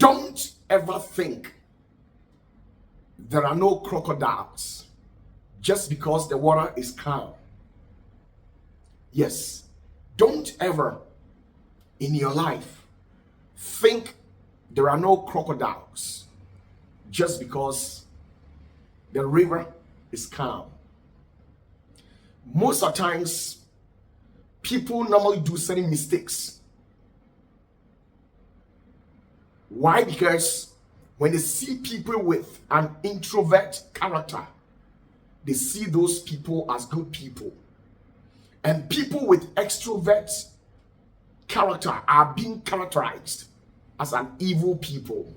Don't ever think there are no crocodiles just because the water is calm. Yes, don't ever in your life think there are no crocodiles just because the river is calm. Most of the times, people normally do certain mistakes. Why? Because when they see people with an introvert character, they see those people as good people. And people with extrovert character are being characterized as an evil people.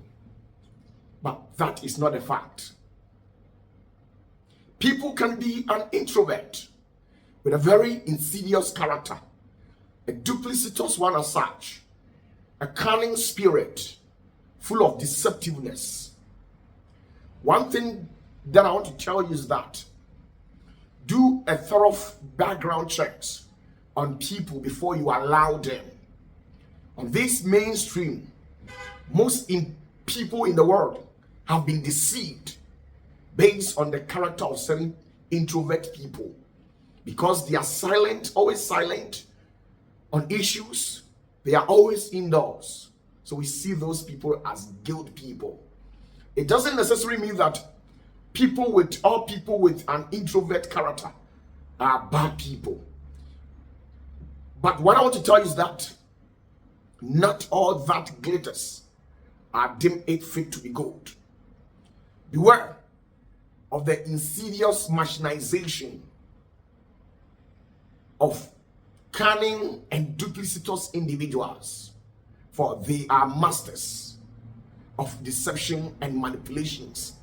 But that is not a fact. People can be an introvert with a very insidious character, a duplicitous one as such, a cunning spirit, full of deceptiveness. One thing that I want to tell you is that do a thorough background checks on people before you allow them. On this mainstream, most people in the world have been deceived based on the character of certain introvert people, because they are silent, always silent on issues. They are always indoors. So we see those people as guilt people. It doesn't necessarily mean that all people with an introvert character are bad people. But what I want to tell you is that not all that glitters are deemed it fit to be gold. Beware of the insidious machinization of cunning and duplicitous individuals, for they are masters of deception and manipulations.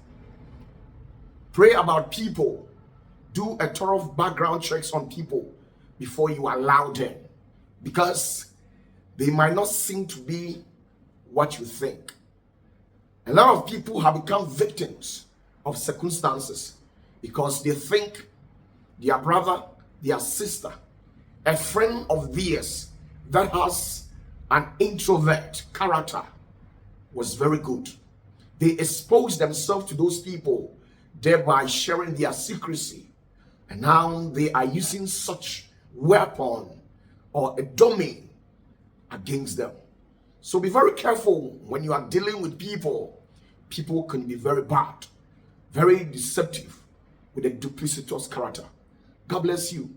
Pray about people. Do a thorough background checks on people before you allow them, because they might not seem to be what you think. A lot of people have become victims of circumstances because they think their brother, their sister, a friend of theirs that has an introvert character was very good. They expose themselves to those people, thereby sharing their secrecy. And now they are using such weapon or a domain against them. So be very careful when you are dealing with people. People can be very bad, very deceptive, with a duplicitous character. God bless you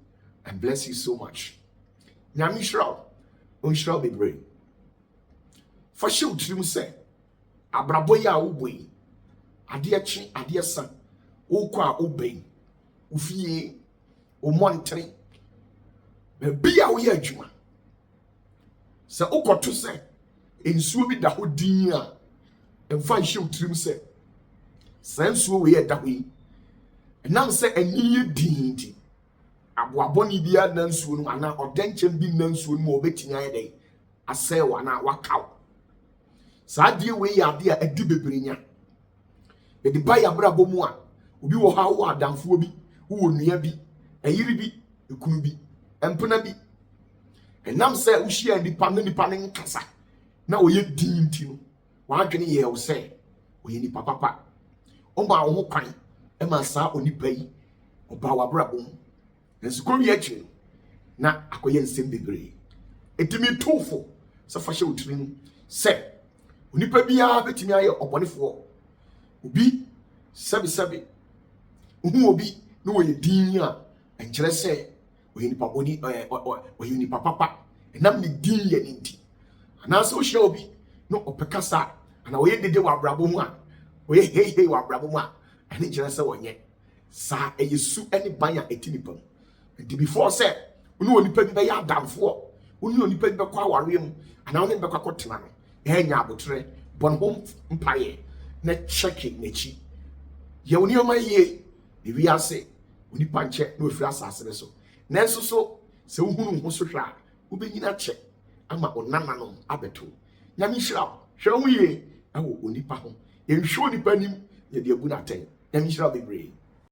and bless you so much. Nyamishra, unshra be brave. For sure, Trim say, Abraboya ubwe, Adiachi, Adiasa, Ukwa ube, Ufie, Umontre, Bia we juma. Sa uko to say, in Swibi da Hudia, and find show Trim say, Sans we da we, and now say a new dignity. Abwaboni bia nansuo no ana odenchem bi nansuo no obetia yede asɛ wana wakaw saa die we ya de a adi bebrenya e di ba ya brabo mu a obi wo ha wo adamfo bi wo nua bi ayiri bi ekunu bi empena bi enam sɛ uhia nipa ne nkasa na oye dinti no wadwene ye wo sɛ oye nipa papa o ma wo ho kwan e ma saa onipa yi oba wa brabo mu nsukowi akyi na akoye nsem bebree etimi tofo sɛ fa hye otirim sɛ onipa bia betimi ayɛ ɔbɔnefo obi sɛbi hu obi no wɔyɛ din a enkyerɛ sɛ oye nipa boni oye nipa papa enam ne din yɛ ne nti anaasɛ o hyɛ obi no ɔpɛkasa ana oye dede wɔ abrabɔ mu a oye hei wɔ abrabɔ mu a ɛne kyerɛ sɛ wɔnyɛ saa ɛyɛ su ɛne ban a ɛti nipa mu. And before say, we know nipa bi be ya damfo, we know nipa bi be kwa aware mu, ana we be kwa kotena no. E nya abotre, bon hom mpaye, na check na chi. Ye woni o ma ye, e wi ase, oni panche na ofiri asase ne so. Nanso so, se wo hunu ho so hwa, wo be nyina che, ama onana no abeto. Nyame hira, hwe wo ye, awo onipa ho. Ye nhwe onipa nim, ye de abu na ten. Nyame hira bebre.